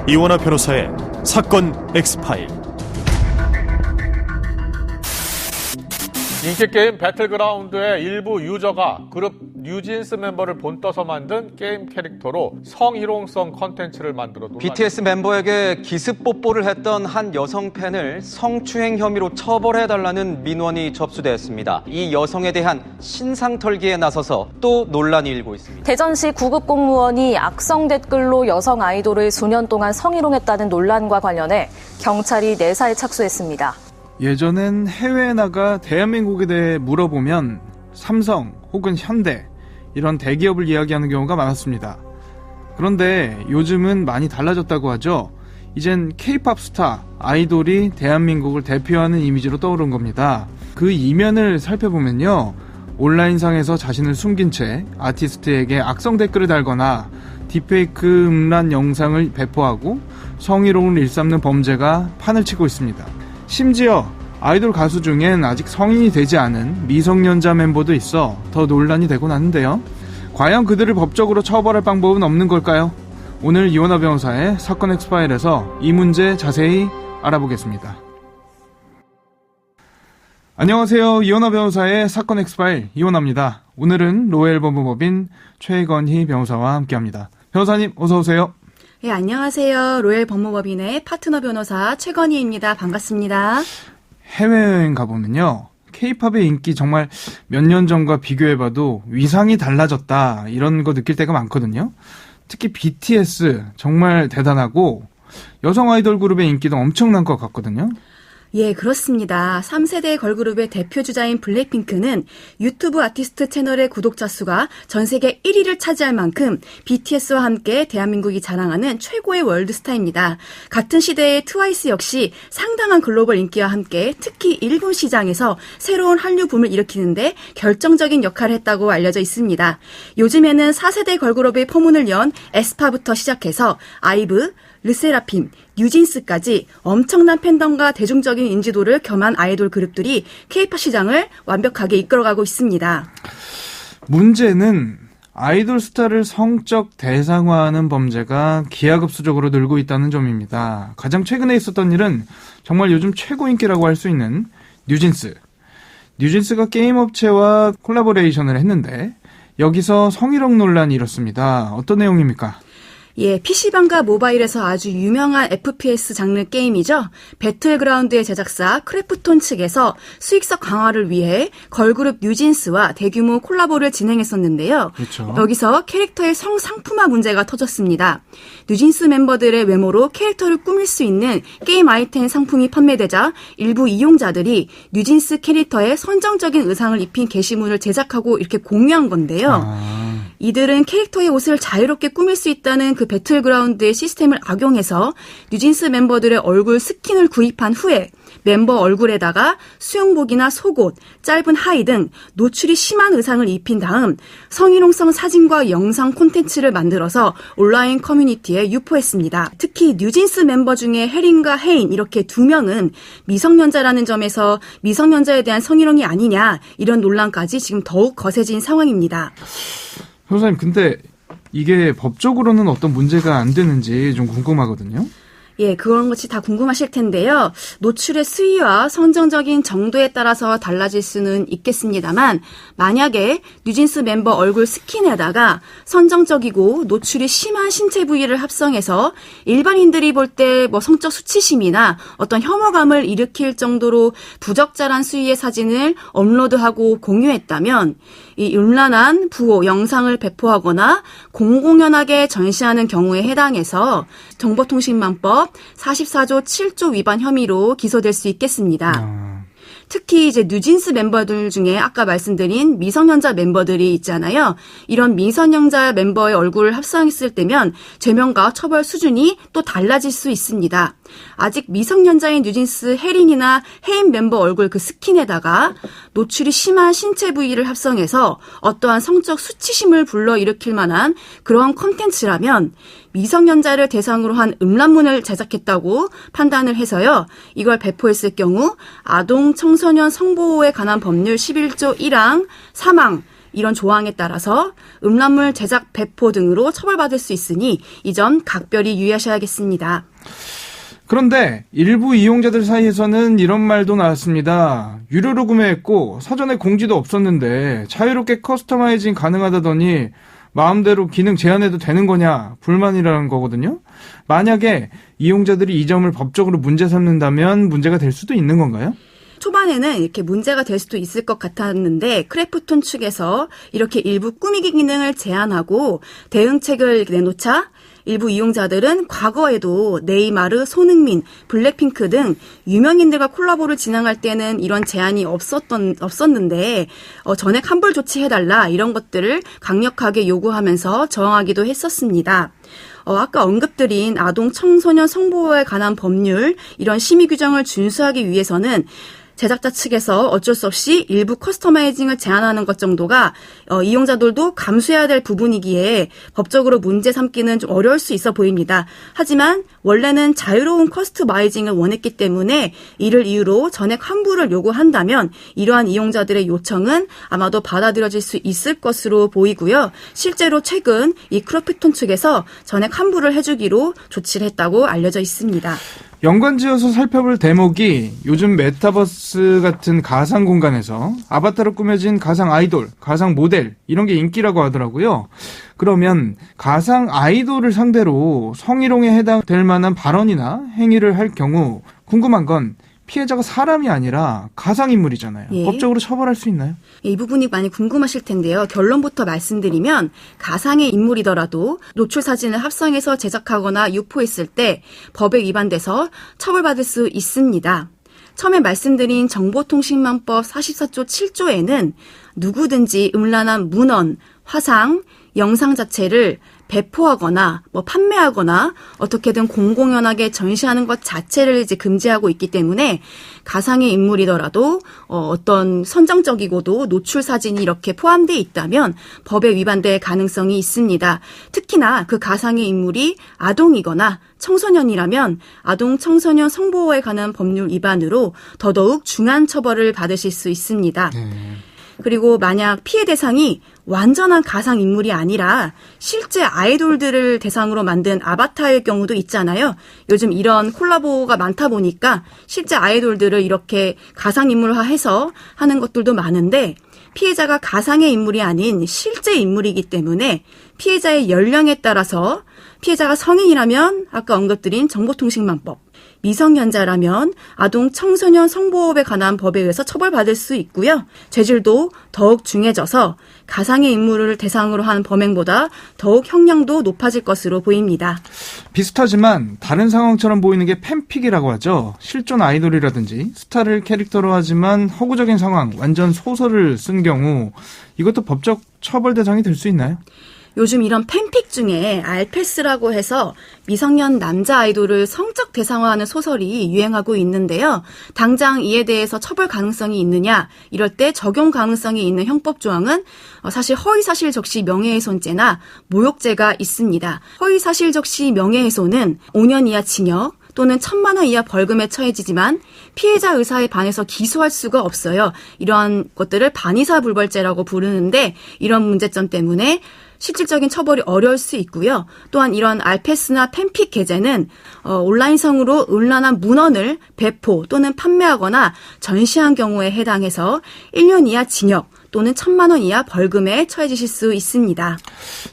이원하 변호사의 사건 X파일. 인기게임 배틀그라운드의 일부 유저가 그룹 뉴진스 멤버를 본떠서 만든 게임 캐릭터로 성희롱성 컨텐츠를 만들어 논란이. BTS 멤버에게 기습 뽀뽀를 했던 한 여성 팬을 성추행 혐의로 처벌해달라는 민원이 접수되었습니다. 이 여성에 대한 신상털기에 나서서 또 논란이 일고 있습니다. 대전시 구급 공무원이 악성 댓글로 여성 아이돌을 수년 동안 성희롱했다는 논란과 관련해 경찰이 내사에 착수했습니다. 예전엔 해외에 나가 대한민국에 대해 물어보면 삼성 혹은 현대 이런 대기업을 이야기하는 경우가 많았습니다. 그런데 요즘은 많이 달라졌다고 하죠. 이젠 K-팝 스타, 아이돌이 대한민국을 대표하는 이미지로 떠오른 겁니다. 그 이면을 살펴보면요, 온라인상에서 자신을 숨긴 채 아티스트에게 악성 댓글을 달거나 딥페이크 음란 영상을 배포하고 성희롱을 일삼는 범죄가 판을 치고 있습니다. 심지어 아이돌 가수 중엔 아직 성인이 되지 않은 미성년자 멤버도 있어 더 논란이 되곤 하는데요. 과연 그들을 법적으로 처벌할 방법은 없는 걸까요? 오늘 이원하 변호사의 사건 엑스파일에서 이 문제 자세히 알아보겠습니다. 안녕하세요. 이원하 변호사의 사건 엑스파일 이원하입니다. 오늘은 로엘법무법인 최건희 변호사와 함께합니다. 변호사님 어서 오세요. 네, 안녕하세요. 로엘 법무법인의 파트너 변호사 최건희입니다. 반갑습니다. 해외여행 가보면요, K-팝의 인기 정말 몇 년 전과 비교해봐도 위상이 달라졌다 이런 거 느낄 때가 많거든요. 특히 BTS 정말 대단하고 여성 아이돌 그룹의 인기도 엄청난 것 같거든요. 예, 그렇습니다. 3세대 걸그룹의 대표 주자인 블랙핑크는 유튜브 아티스트 채널의 구독자 수가 전 세계 1위를 차지할 만큼 BTS와 함께 대한민국이 자랑하는 최고의 월드스타입니다. 같은 시대의 트와이스 역시 상당한 글로벌 인기와 함께 특히 일본 시장에서 새로운 한류 붐을 일으키는데 결정적인 역할을 했다고 알려져 있습니다. 요즘에는 4세대 걸그룹의 포문을 연 에스파부터 시작해서 아이브, 르세라핌, 뉴진스까지 엄청난 팬덤과 대중적인 인지도를 겸한 아이돌 그룹들이 K-팝 시장을 완벽하게 이끌어가고 있습니다. 문제는 아이돌 스타를 성적 대상화하는 범죄가 기하급수적으로 늘고 있다는 점입니다. 가장 최근에 있었던 일은 정말 요즘 최고 인기라고 할 수 있는 뉴진스. 뉴진스가 게임 업체와 콜라보레이션을 했는데 여기서 성희롱 논란이 일었습니다. 어떤 내용입니까? 예, PC방과 모바일에서 아주 유명한 FPS 장르 게임이죠. 배틀그라운드의 제작사 크래프톤 측에서 수익성 강화를 위해 걸그룹 뉴진스와 대규모 콜라보를 진행했었는데요. 그렇죠. 여기서 캐릭터의 성상품화 문제가 터졌습니다. 뉴진스 멤버들의 외모로 캐릭터를 꾸밀 수 있는 게임 아이템 상품이 판매되자 일부 이용자들이 뉴진스 캐릭터에 선정적인 의상을 입힌 게시물을 제작하고 이렇게 공유한 건데요. 이들은 캐릭터의 옷을 자유롭게 꾸밀 수 있다는 그 배틀그라운드의 시스템을 악용해서 뉴진스 멤버들의 얼굴 스킨을 구입한 후에 멤버 얼굴에다가 수영복이나 속옷, 짧은 하의 등 노출이 심한 의상을 입힌 다음 성희롱성 사진과 영상 콘텐츠를 만들어서 온라인 커뮤니티에 유포했습니다. 특히 뉴진스 멤버 중에 혜린과 혜인 이렇게 두 명은 미성년자라는 점에서 미성년자에 대한 성희롱이 아니냐 이런 논란까지 지금 더욱 거세진 상황입니다. 변호사님, 근데 이게 법적으로는 어떤 문제가 안 되는지 좀 궁금하거든요. 예, 그런 것이 다 궁금하실 텐데요. 노출의 수위와 선정적인 정도에 따라서 달라질 수는 있겠습니다만 만약에 뉴진스 멤버 얼굴 스킨에다가 선정적이고 노출이 심한 신체 부위를 합성해서 일반인들이 볼 때 뭐 성적 수치심이나 어떤 혐오감을 일으킬 정도로 부적절한 수위의 사진을 업로드하고 공유했다면 이 음란한 부호 영상을 배포하거나 공공연하게 전시하는 경우에 해당해서 정보통신망법 44조 7조 위반 혐의로 기소될 수 있겠습니다. 특히 이제 뉴진스 멤버들 중에 아까 말씀드린 미성년자 멤버들이 있잖아요. 이런 미성년자 멤버의 얼굴을 합성했을 때면 죄명과 처벌 수준이 또 달라질 수 있습니다. 아직 미성년자인 뉴진스 혜린이나 혜인 멤버 얼굴 그 스킨에다가 노출이 심한 신체 부위를 합성해서 어떠한 성적 수치심을 불러일으킬 만한 그러한 콘텐츠라면 미성년자를 대상으로 한 음란문을 제작했다고 판단을 해서요. 이걸 배포했을 경우 아동 청소년 성보호에 관한 법률 11조 1항 사망, 이런 조항에 따라서 음란물 제작, 배포 등으로 처벌받을 수 있으니 이 점 각별히 유의하셔야겠습니다. 그런데 일부 이용자들 사이에서는 이런 말도 나왔습니다. 유료로 구매했고 사전에 공지도 없었는데 자유롭게 커스터마이징 가능하다더니 마음대로 기능 제한해도 되는 거냐 불만이라는 거거든요. 만약에 이용자들이 이 점을 법적으로 문제 삼는다면 문제가 될 수도 있는 건가요? 초반에는 이렇게 문제가 될 수도 있을 것 같았는데 크래프톤 측에서 이렇게 일부 꾸미기 기능을 제한하고 대응책을 내놓자 일부 이용자들은 과거에도 네이마르, 손흥민, 블랙핑크 등 유명인들과 콜라보를 진행할 때는 이런 제한이 없었는데 전액 환불 조치해달라 이런 것들을 강력하게 요구하면서 저항하기도 했었습니다. 아까 언급드린 아동 청소년 성보호에 관한 법률 이런 심의 규정을 준수하기 위해서는 제작자 측에서 어쩔 수 없이 일부 커스터마이징을 제한하는 것 정도가 이용자들도 감수해야 될 부분이기에 법적으로 문제 삼기는 좀 어려울 수 있어 보입니다. 하지만 원래는 자유로운 커스터마이징을 원했기 때문에 이를 이유로 전액 환불을 요구한다면 이러한 이용자들의 요청은 아마도 받아들여질 수 있을 것으로 보이고요. 실제로 최근 이 크래프톤 측에서 전액 환불을 해주기로 조치를 했다고 알려져 있습니다. 연관지어서 살펴볼 대목이 요즘 메타버스 같은 가상 공간에서 아바타로 꾸며진 가상 아이돌, 가상 모델 이런 게 인기라고 하더라고요. 그러면 가상 아이돌을 상대로 성희롱에 해당될 만한 발언이나 행위를 할 경우 궁금한 건 피해자가 사람이 아니라 가상인물이잖아요. 예. 법적으로 처벌할 수 있나요? 이 부분이 많이 궁금하실 텐데요. 결론부터 말씀드리면 가상의 인물이더라도 노출 사진을 합성해서 제작하거나 유포했을 때 법에 위반돼서 처벌받을 수 있습니다. 처음에 말씀드린 정보통신망법 44조 7조에는 누구든지 음란한 문헌, 화상, 영상 자체를 배포하거나 판매하거나 어떻게든 공공연하게 전시하는 것 자체를 이제 금지하고 있기 때문에 가상의 인물이더라도 어떤 선정적이고도 노출 사진이 이렇게 포함되어 있다면 법에 위반될 가능성이 있습니다. 특히나 그 가상의 인물이 아동이거나 청소년이라면 아동 청소년 성보호에 관한 법률 위반으로 더더욱 중한 처벌을 받으실 수 있습니다. 그리고 만약 피해 대상이 완전한 가상 인물이 아니라 실제 아이돌들을 대상으로 만든 아바타일 경우도 있잖아요. 요즘 이런 콜라보가 많다 보니까 실제 아이돌들을 이렇게 가상 인물화해서 하는 것들도 많은데 피해자가 가상의 인물이 아닌 실제 인물이기 때문에 피해자의 연령에 따라서 피해자가 성인이라면 아까 언급드린 정보통신망법, 미성년자라면 아동 청소년 성보호에 관한 법에 의해서 처벌받을 수 있고요. 죄질도 더욱 중해져서 가상의 인물을 대상으로 한 범행보다 더욱 형량도 높아질 것으로 보입니다. 비슷하지만 다른 상황처럼 보이는 게 팬픽이라고 하죠. 실존 아이돌이라든지 스타를 캐릭터로 하지만 허구적인 상황, 완전 소설을 쓴 경우 이것도 법적 처벌 대상이 될 수 있나요? 요즘 이런 팬픽 중에 알패스라고 해서 미성년 남자 아이돌을 성적 대상화하는 소설이 유행하고 있는데요. 당장 이에 대해서 처벌 가능성이 있느냐 이럴 때 적용 가능성이 있는 형법 조항은 사실 허위사실 적시 명예훼손죄나 모욕죄가 있습니다. 허위사실 적시 명예훼손은 5년 이하 징역 또는 1,000만 원 이하 벌금에 처해지지만 피해자 의사에 반해서 기소할 수가 없어요. 이러한 것들을 반의사불벌죄라고 부르는데 이런 문제점 때문에 실질적인 처벌이 어려울 수 있고요. 또한 이런 알패스나 팬픽 게재는 온라인성으로 음란한 문헌을 배포 또는 판매하거나 전시한 경우에 해당해서 1년 이하 징역 또는 1,000만 원 이하 벌금에 처해지실 수 있습니다.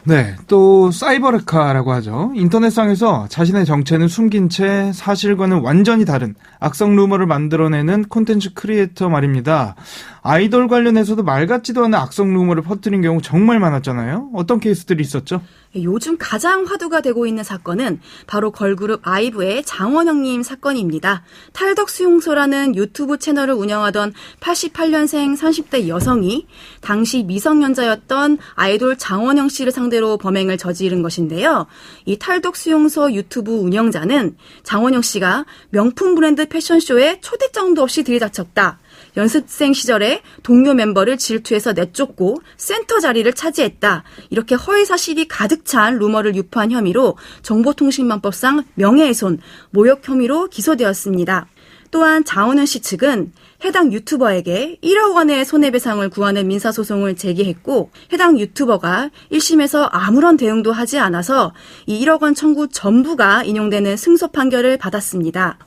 네, 또 사이버레카라고 하죠. 인터넷상에서 자신의 정체는 숨긴 채 사실과는 완전히 다른 악성 루머를 만들어내는 콘텐츠 크리에이터 말입니다. 아이돌 관련해서도 말 같지도 않은 악성 루머를 퍼뜨린 경우 정말 많았잖아요. 어떤 케이스들이 있었죠? 요즘 가장 화두가 되고 있는 사건은 바로 걸그룹 아이브의 장원영님 사건입니다. 탈덕수용소라는 유튜브 채널을 운영하던 88년생 30대 여성이 당시 미성년자였던 아이돌 장원영 씨를 상대로 범행을 저지른 것인데요. 이 탈덕수용소 유튜브 운영자는 장원영 씨가 명품 브랜드 패션쇼에 초대장도 없이 들이닥쳤다. 연습생 시절에 동료 멤버를 질투해서 내쫓고 센터 자리를 차지했다. 이렇게 허위사실이 가득 찬 루머를 유포한 혐의로 정보통신망법상 명예훼손, 모욕 혐의로 기소되었습니다. 또한 장원영 씨 측은 해당 유튜버에게 1억 원의 손해배상을 구하는 민사소송을 제기했고 해당 유튜버가 1심에서 아무런 대응도 하지 않아서 이 1억 원 청구 전부가 인용되는 승소 판결을 받았습니다.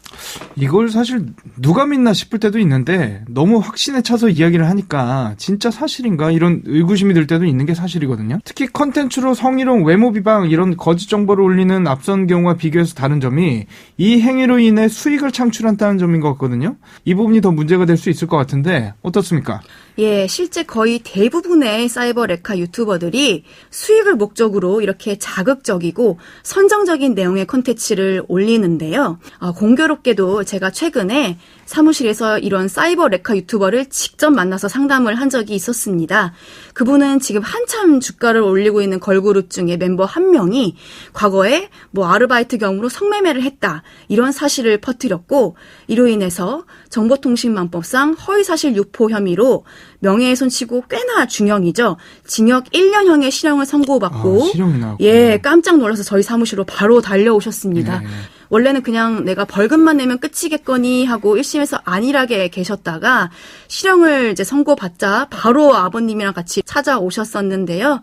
이걸 사실 누가 믿나 싶을 때도 있는데 너무 확신에 차서 이야기를 하니까 진짜 사실인가 이런 의구심이 들 때도 있는 게 사실이거든요. 특히 컨텐츠로 성희롱, 외모 비방 이런 거짓 정보를 올리는 앞선 경우와 비교해서 다른 점이 이 행위로 인해 수익을 창출한다는 점인 것 같거든요. 이 부분이 더 문제가 될 수 있을 것 같은데 어떻습니까? 예, 실제 거의 대부분의 사이버 레카 유튜버들이 수익을 목적으로 이렇게 자극적이고 선정적인 내용의 콘텐츠를 올리는데요. 공교롭게도 제가 최근에 사무실에서 이런 사이버 레카 유튜버를 직접 만나서 상담을 한 적이 있었습니다. 그분은 지금 한참 주가를 올리고 있는 걸그룹 중에 멤버 한 명이 과거에 아르바이트 경우로 성매매를 했다. 이런 사실을 퍼뜨렸고 이로 인해서 정보통신망법상 허위사실 유포 혐의로 명예훼손치고 꽤나 중형이죠. 징역 1년형의 실형을 선고받고 실형이 나왔구나. 예, 깜짝 놀라서 저희 사무실로 바로 달려오셨습니다. 네. 원래는 그냥 내가 벌금만 내면 끝이겠거니 하고 1심에서 안일하게 계셨다가 실형을 이제 선고받자 바로 아버님이랑 같이 찾아오셨었는데요.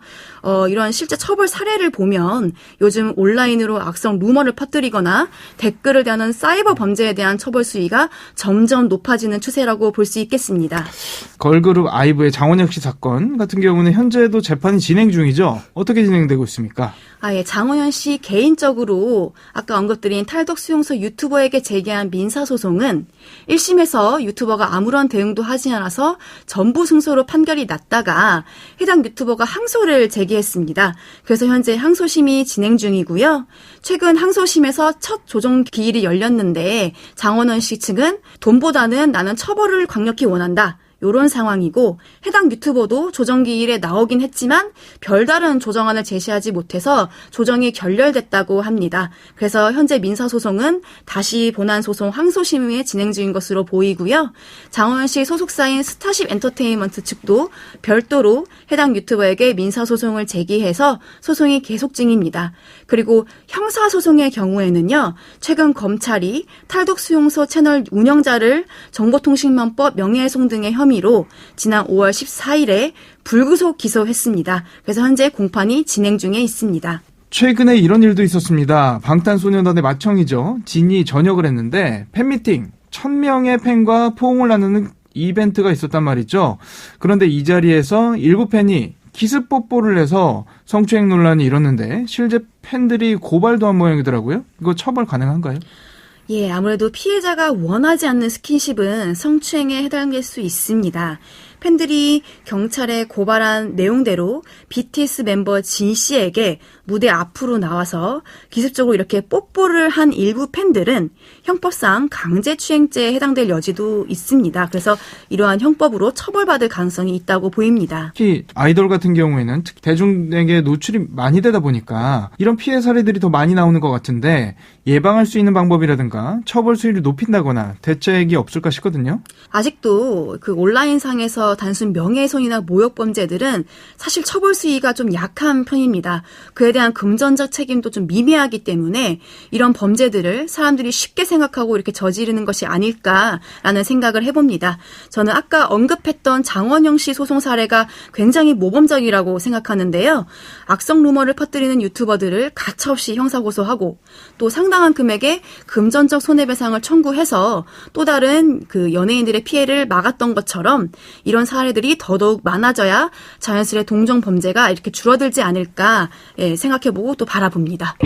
이런 실제 처벌 사례를 보면 요즘 온라인으로 악성 루머를 퍼뜨리거나 댓글을 다는 사이버 범죄에 대한 처벌 수위가 점점 높아지는 추세라고 볼 수 있겠습니다. 걸그룹 아이브의 장원혁 씨 사건 같은 경우는 현재도 재판이 진행 중이죠. 어떻게 진행되고 있습니까? 예, 장원현 씨 개인적으로 아까 언급드린 탈덕 수용소 유튜버에게 제기한 민사소송은 1심에서 유튜버가 아무런 대응도 하지 않아서 전부 승소로 판결이 났다가 해당 유튜버가 항소를 제기했습니다. 그래서 현재 항소심이 진행 중이고요. 최근 항소심에서 첫 조정 기일이 열렸는데 장원현 씨 측은 돈보다는 나는 처벌을 강력히 원한다. 이런 상황이고 해당 유튜버도 조정기일에 나오긴 했지만 별다른 조정안을 제시하지 못해서 조정이 결렬됐다고 합니다. 그래서 현재 민사소송은 다시 본안소송 항소심에 진행 중인 것으로 보이고요. 장원현 씨 소속사인 스타쉽 엔터테인먼트 측도 별도로 해당 유튜버에게 민사소송을 제기해서 소송이 계속 중입니다. 그리고 형사소송의 경우에는요. 최근 검찰이 탈덕수용소 채널 운영자를 정보통신망법 명예훼손 등의 혐의로 지난 5월 14일에 불구속 기소했습니다. 그래서 현재 공판이 진행 중에 있습니다. 최근에 이런 일도 있었습니다. 방탄소년단의 마청이죠. 진이 전역을 했는데 팬미팅 1000명의 팬과 포옹을 나누는 이벤트가 있었단 말이죠. 그런데 이 자리에서 일부 팬이 기습 뽀뽀를 해서 성추행 논란이 일었는데 실제 팬들이 고발도 한 모양이더라고요. 이거 처벌 가능한가요? 예, 아무래도 피해자가 원하지 않는 스킨십은 성추행에 해당될 수 있습니다. 팬들이 경찰에 고발한 내용대로 BTS 멤버 진 씨에게 무대 앞으로 나와서 기습적으로 이렇게 뽀뽀를 한 일부 팬들은 형법상 강제추행죄에 해당될 여지도 있습니다. 그래서 이러한 형법으로 처벌받을 가능성이 있다고 보입니다. 특히 아이돌 같은 경우에는 대중에게 노출이 많이 되다 보니까 이런 피해 사례들이 더 많이 나오는 것 같은데 예방할 수 있는 방법이라든가 처벌 수위를 높인다거나 대책이 없을까 싶거든요. 아직도 그 온라인상에서 단순 명예훼손이나 모욕 범죄들은 사실 처벌 수위가 좀 약한 편입니다. 그에 대한 금전적 책임도 좀 미미하기 때문에 이런 범죄들을 사람들이 쉽게 생각하고 이렇게 저지르는 것이 아닐까라는 생각을 해봅니다. 저는 아까 언급했던 장원영 씨 소송 사례가 굉장히 모범적이라고 생각하는데요. 악성 루머를 퍼뜨리는 유튜버들을 가차없이 형사고소하고 또 상당한 금액의 금전적 손해배상을 청구해서 또 다른 그 연예인들의 피해를 막았던 것처럼 이런 사례들이 더더욱 많아져야 자연스레 동종 범죄가 이렇게 줄어들지 않을까 생각해보고 또 바라봅니다.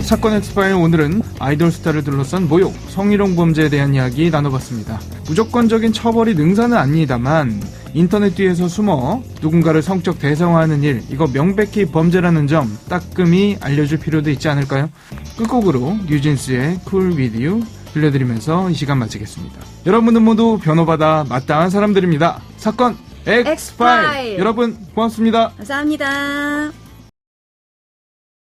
사건 엑스파일 오늘은 아이돌 스타를 둘러싼 모욕, 성희롱 범죄에 대한 이야기 나눠봤습니다. 무조건적인 처벌이 능사는 아닙니다만 인터넷 뒤에서 숨어 누군가를 성적 대상화하는 일, 이거 명백히 범죄라는 점 따끔히 알려줄 필요도 있지 않을까요? 끝곡으로 뉴진스의 쿨 위드 유 들려드리면서 이 시간 마치겠습니다. 여러분은 모두 변호받아 마땅한 사람들입니다. 사건 엑스파일! 여러분 고맙습니다. 감사합니다.